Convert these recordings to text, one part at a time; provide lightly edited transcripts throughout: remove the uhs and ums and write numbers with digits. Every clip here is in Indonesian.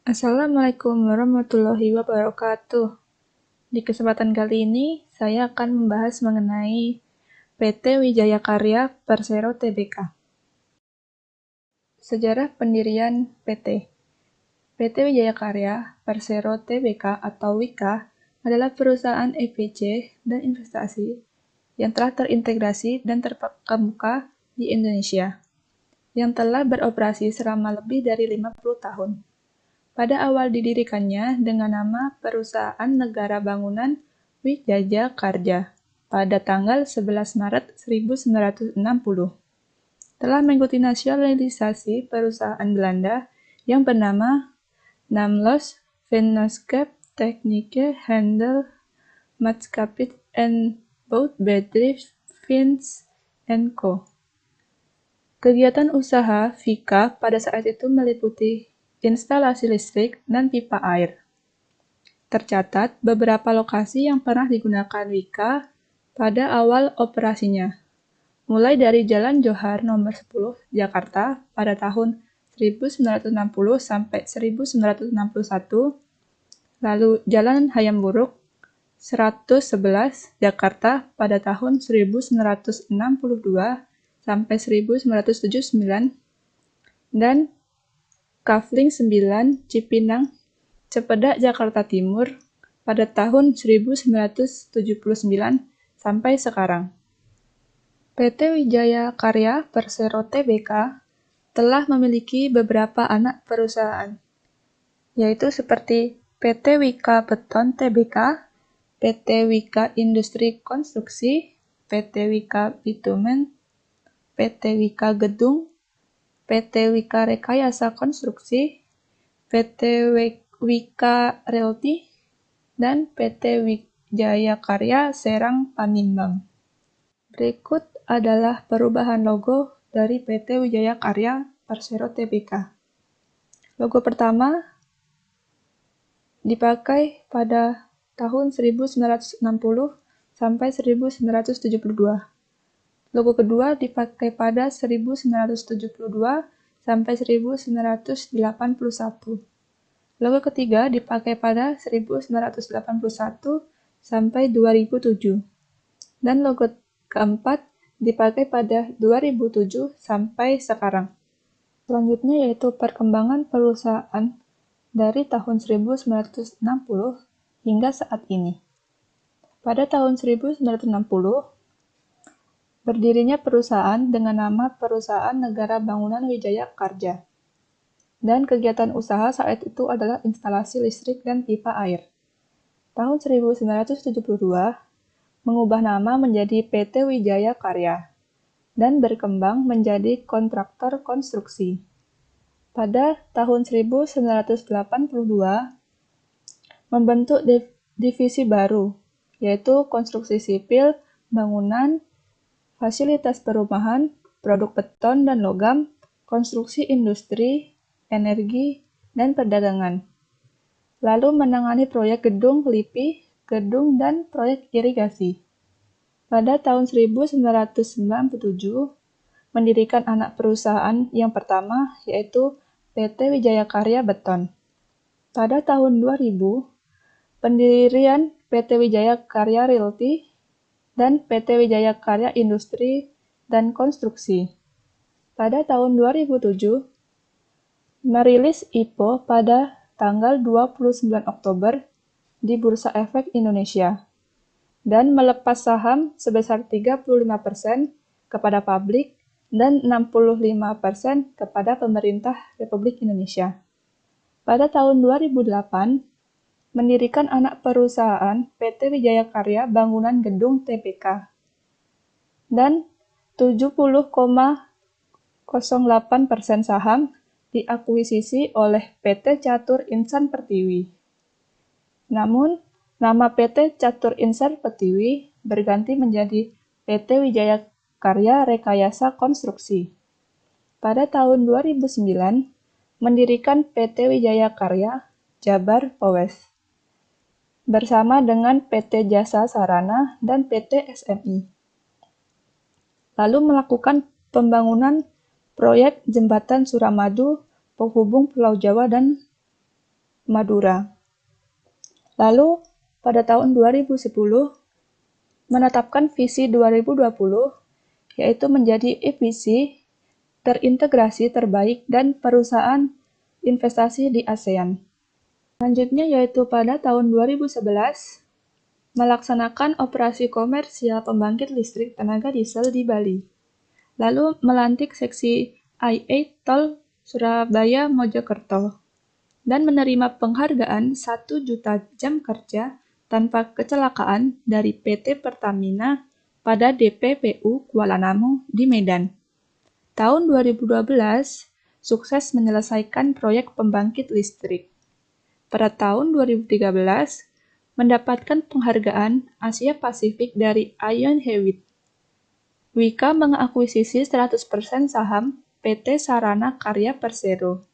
Assalamualaikum warahmatullahi wabarakatuh. Di kesempatan kali ini, saya akan membahas mengenai PT Wijaya Karya Persero Tbk. Sejarah pendirian PT. PT Wijaya Karya Persero Tbk atau WIKA adalah perusahaan EPC dan investasi yang telah terintegrasi dan terkemuka di Indonesia, yang telah beroperasi selama lebih dari 50 tahun. Pada awal didirikannya dengan nama Perusahaan Negara Bangunan Wijaya Karya pada tanggal 11 Maret 1960. Telah mengikuti nasionalisasi perusahaan Belanda yang bernama Namlos Vennootschap Technische Handel Maatschappij en Bouwbedrijf Vins & Co. Kegiatan usaha VIKA pada saat itu meliputi instalasi listrik dan pipa air. Tercatat beberapa lokasi yang pernah digunakan WIKA pada awal operasinya, mulai dari Jalan Johar nomor 10 Jakarta pada tahun 1960 sampai 1961, lalu Jalan Hayam Buruk 111 Jakarta pada tahun 1962 sampai 1979, dan Kafling 9 Cipinang Cepedak Jakarta Timur pada tahun 1979 sampai sekarang. PT Wijaya Karya Persero Tbk telah memiliki beberapa anak perusahaan, yaitu seperti PT Wika Beton Tbk, PT Wika Industri Konstruksi, PT Wika Bitumen, PT Wika Gedung, PT Wika Rekayasa Konstruksi, PT Wika Realty, dan PT Wijaya Karya Serang Panimbang. Berikut adalah perubahan logo dari PT Wijaya Karya Persero Tbk. Logo pertama dipakai pada tahun 1960 sampai 1972. Logo kedua dipakai pada 1972 sampai 1981. Logo ketiga dipakai pada 1981 sampai 2007. Dan logo keempat dipakai pada 2007 sampai sekarang. Selanjutnya yaitu perkembangan perusahaan dari tahun 1960 hingga saat ini. Pada tahun 1960, berdirinya perusahaan dengan nama Perusahaan Negara Bangunan Wijaya Karya. Dan kegiatan usaha saat itu adalah instalasi listrik dan pipa air. Tahun 1972, mengubah nama menjadi PT Wijaya Karya dan berkembang menjadi kontraktor konstruksi. Pada tahun 1982, membentuk divisi baru, yaitu konstruksi sipil, bangunan, fasilitas perumahan, produk beton dan logam, konstruksi industri, energi, dan perdagangan. Lalu menangani proyek gedung LIPI, gedung, dan proyek irigasi. Pada tahun 1997, mendirikan anak perusahaan yang pertama, yaitu PT Wijaya Karya Beton. Pada tahun 2000, pendirian PT Wijaya Karya Realty dan PT Wijaya Karya Industri dan Konstruksi. Pada tahun 2007, merilis IPO pada tanggal 29 Oktober di Bursa Efek Indonesia dan melepas saham sebesar 35% kepada publik dan 65% kepada pemerintah Republik Indonesia. Pada tahun 2008, mendirikan anak perusahaan PT Wijaya Karya Bangunan Gedung Tbk. Dan 70,08% saham diakuisisi oleh PT Catur Insan Pertiwi. Namun, nama PT Catur Insan Pertiwi berganti menjadi PT Wijaya Karya Rekayasa Konstruksi. Pada tahun 2009, mendirikan PT Wijaya Karya Jabar Powes bersama dengan PT Jasa Sarana dan PT SMI. Lalu melakukan pembangunan proyek Jembatan Suramadu penghubung Pulau Jawa dan Madura. Lalu, pada tahun 2010, menetapkan visi 2020, yaitu menjadi EPC terintegrasi terbaik dan perusahaan investasi di ASEAN. Selanjutnya yaitu pada tahun 2011, melaksanakan operasi komersial pembangkit listrik tenaga diesel di Bali. Lalu melantik seksi I8 Tol Surabaya-Mojokerto dan menerima penghargaan 1 juta jam kerja tanpa kecelakaan dari PT Pertamina pada DPPU Kuala Namu di Medan. Tahun 2012, sukses menyelesaikan proyek pembangkit listrik. Pada tahun 2013, mendapatkan penghargaan Asia Pasifik dari Ion Hewitt. Wika mengakuisisi 100% saham PT Sarana Karya Persero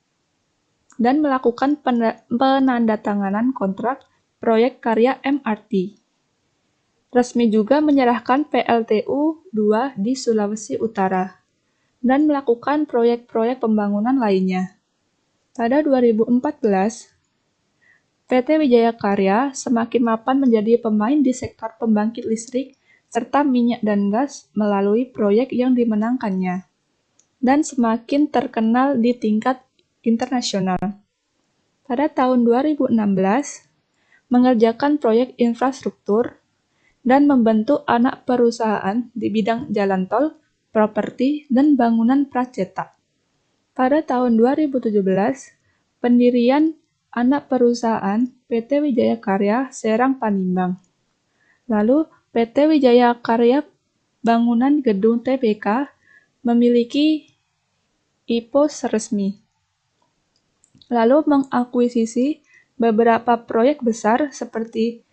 dan melakukan penandatanganan kontrak proyek karya MRT. Resmi juga menyerahkan PLTU 2 di Sulawesi Utara dan melakukan proyek-proyek pembangunan lainnya. Pada 2014, PT Wijaya Karya semakin mapan menjadi pemain di sektor pembangkit listrik serta minyak dan gas melalui proyek yang dimenangkannya, dan semakin terkenal di tingkat internasional. Pada tahun 2016, mengerjakan proyek infrastruktur dan membentuk anak perusahaan di bidang jalan tol, properti, dan bangunan pracetak. Pada tahun 2017, pendirian anak perusahaan PT Wijaya Karya Serang Panimbang. Lalu PT Wijaya Karya Bangunan Gedung TBK memiliki IPO resmi. Lalu mengakuisisi beberapa proyek besar seperti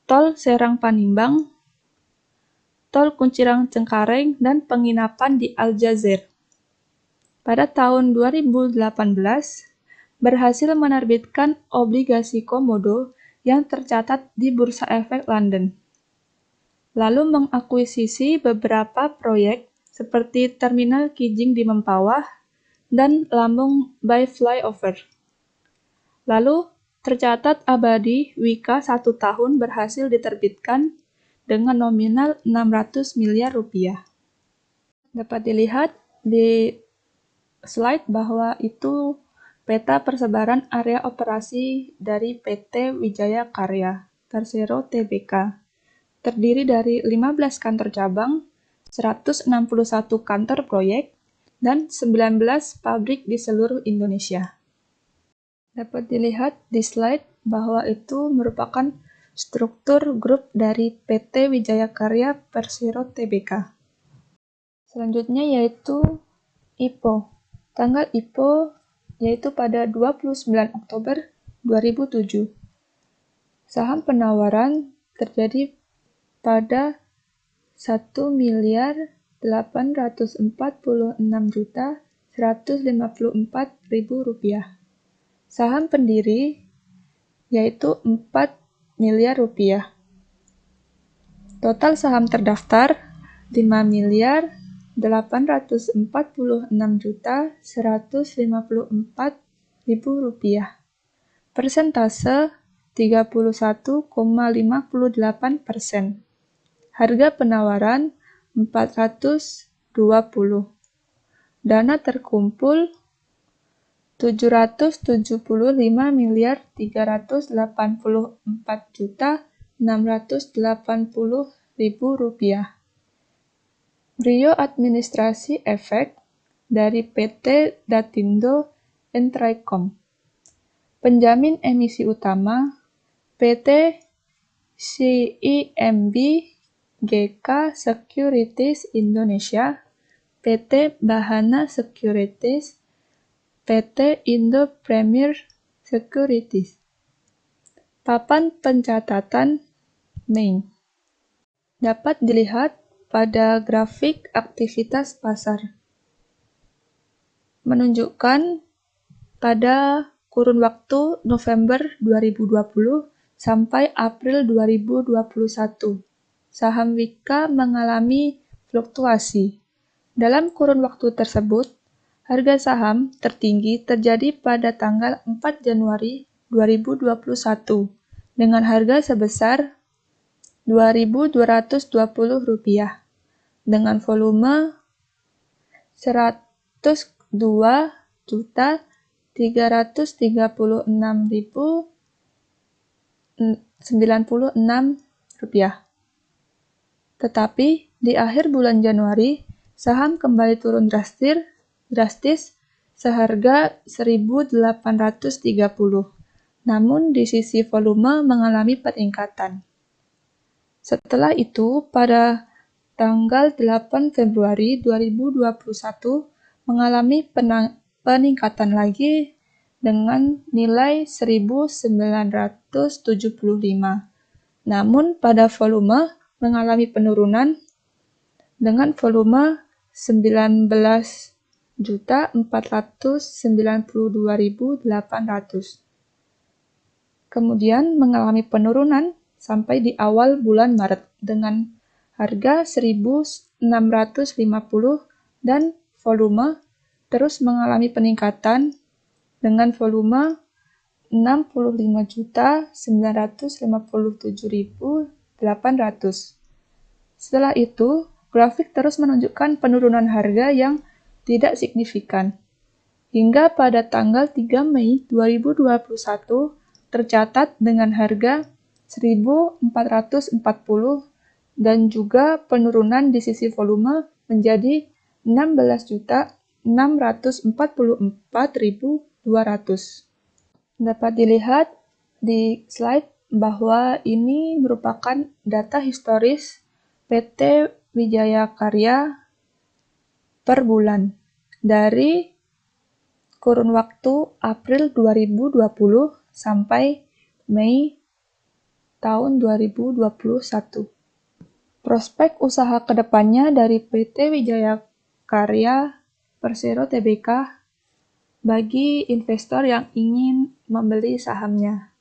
Tol Serang Panimbang, Tol Kuncirang Cengkareng, dan penginapan di Aljazair. Pada tahun 2018, berhasil menerbitkan obligasi komodo yang tercatat di Bursa Efek London. Lalu mengakuisisi beberapa proyek seperti Terminal Kijing di Mempawah dan Lambung by Flyover. Lalu tercatat abadi Wika 1 tahun berhasil diterbitkan dengan nominal 600 miliar rupiah. Dapat dilihat di slide bahwa itu peta persebaran area operasi dari PT Wijaya Karya Persero Tbk. Terdiri dari 15 kantor cabang, 161 kantor proyek, dan 19 pabrik di seluruh Indonesia. Dapat dilihat di slide bahwa itu merupakan struktur grup dari PT Wijaya Karya Persero Tbk. Selanjutnya yaitu IPO. Tanggal IPO yaitu pada 29 Oktober 2007. Saham penawaran terjadi pada 1.846.154.000 rupiah. Saham pendiri yaitu 4 miliar rupiah. Total saham terdaftar 5.846.154.000 rupiah. Persentase 31,58%. Harga penawaran 420. Dana terkumpul 775.384.680.000 rupiah. Brio administrasi efek dari PT Datindo Entricom. Penjamin emisi utama PT CIMB GK Securities Indonesia, PT Bahana Securities, PT Indo Premier Securities. Papan pencatatan Main dapat dilihat pada grafik aktivitas pasar. Menunjukkan pada kurun waktu November 2020 sampai April 2021, saham Wika mengalami fluktuasi. Dalam kurun waktu tersebut, harga saham tertinggi terjadi pada tanggal 4 Januari 2021 dengan harga sebesar Rp2.220 dengan volume 102.336.096 Tetapi di akhir bulan Januari, saham kembali turun drastis seharga 1.830. Namun di sisi volume mengalami peningkatan. Setelah itu, pada tanggal 8 Februari 2021 mengalami peningkatan lagi dengan nilai 1.975. Namun pada volume mengalami penurunan dengan volume 19.492.800. Kemudian mengalami penurunan sampai di awal bulan Maret dengan harga 1.650 dan volume terus mengalami peningkatan dengan volume 65.957.800. Setelah itu, grafik terus menunjukkan penurunan harga yang tidak signifikan. Hingga pada tanggal 3 Mei 2021 tercatat dengan harga 1.440 dan juga penurunan di sisi volume menjadi 16.644.200. Dapat dilihat di slide bahwa ini merupakan data historis PT Wijaya Karya per bulan dari kurun waktu April 2020 sampai Mei tahun 2021. Prospek usaha kedepannya dari PT Wijaya Karya Persero Tbk bagi investor yang ingin membeli sahamnya.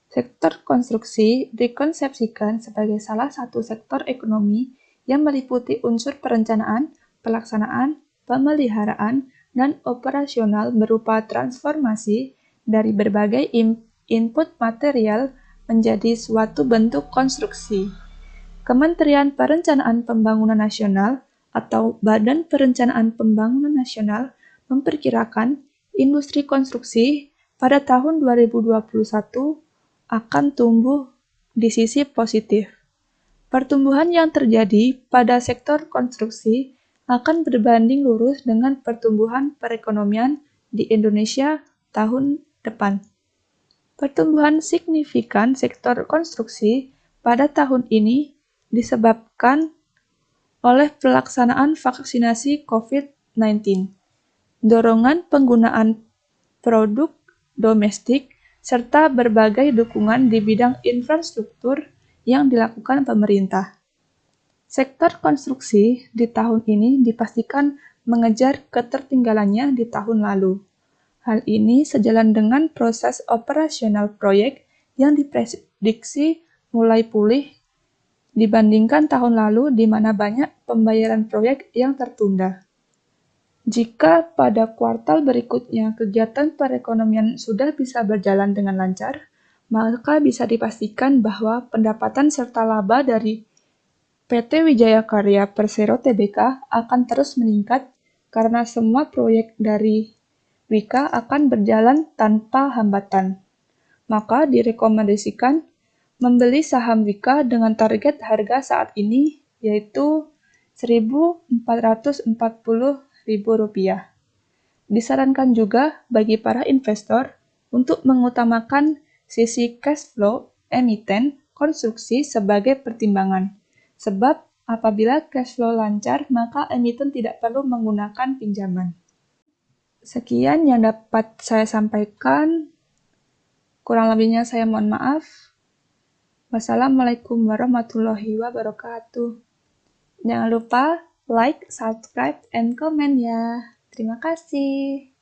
Sektor konstruksi dikonsepsikan sebagai salah satu sektor ekonomi yang meliputi unsur perencanaan, pelaksanaan, pemeliharaan, dan operasional berupa transformasi dari berbagai input material menjadi suatu bentuk konstruksi. Kementerian Perencanaan Pembangunan Nasional atau Badan Perencanaan Pembangunan Nasional memperkirakan industri konstruksi pada tahun 2021 akan tumbuh di sisi positif. Pertumbuhan yang terjadi pada sektor konstruksi akan berbanding lurus dengan pertumbuhan perekonomian di Indonesia tahun depan. Pertumbuhan signifikan sektor konstruksi pada tahun ini disebabkan oleh pelaksanaan vaksinasi COVID-19, dorongan penggunaan produk domestik, serta berbagai dukungan di bidang infrastruktur yang dilakukan pemerintah. Sektor konstruksi di tahun ini dipastikan mengejar ketertinggalannya di tahun lalu. Hal ini sejalan dengan proses operasional proyek yang diprediksi mulai pulih dibandingkan tahun lalu di mana banyak pembayaran proyek yang tertunda. Jika pada kuartal berikutnya kegiatan perekonomian sudah bisa berjalan dengan lancar, maka bisa dipastikan bahwa pendapatan serta laba dari PT Wijaya Karya Persero Tbk akan terus meningkat karena semua proyek dari Wika akan berjalan tanpa hambatan. Maka direkomendasikan membeli saham Wika dengan target harga saat ini yaitu Rp1.440. Disarankan juga bagi para investor untuk mengutamakan sisi cash flow emiten konstruksi sebagai pertimbangan. Sebab apabila cash flow lancar, maka emiten tidak perlu menggunakan pinjaman. Sekian yang dapat saya sampaikan. Kurang lebihnya saya mohon maaf. Wassalamualaikum warahmatullahi wabarakatuh. Jangan lupa like, subscribe, and comment ya. Terima kasih.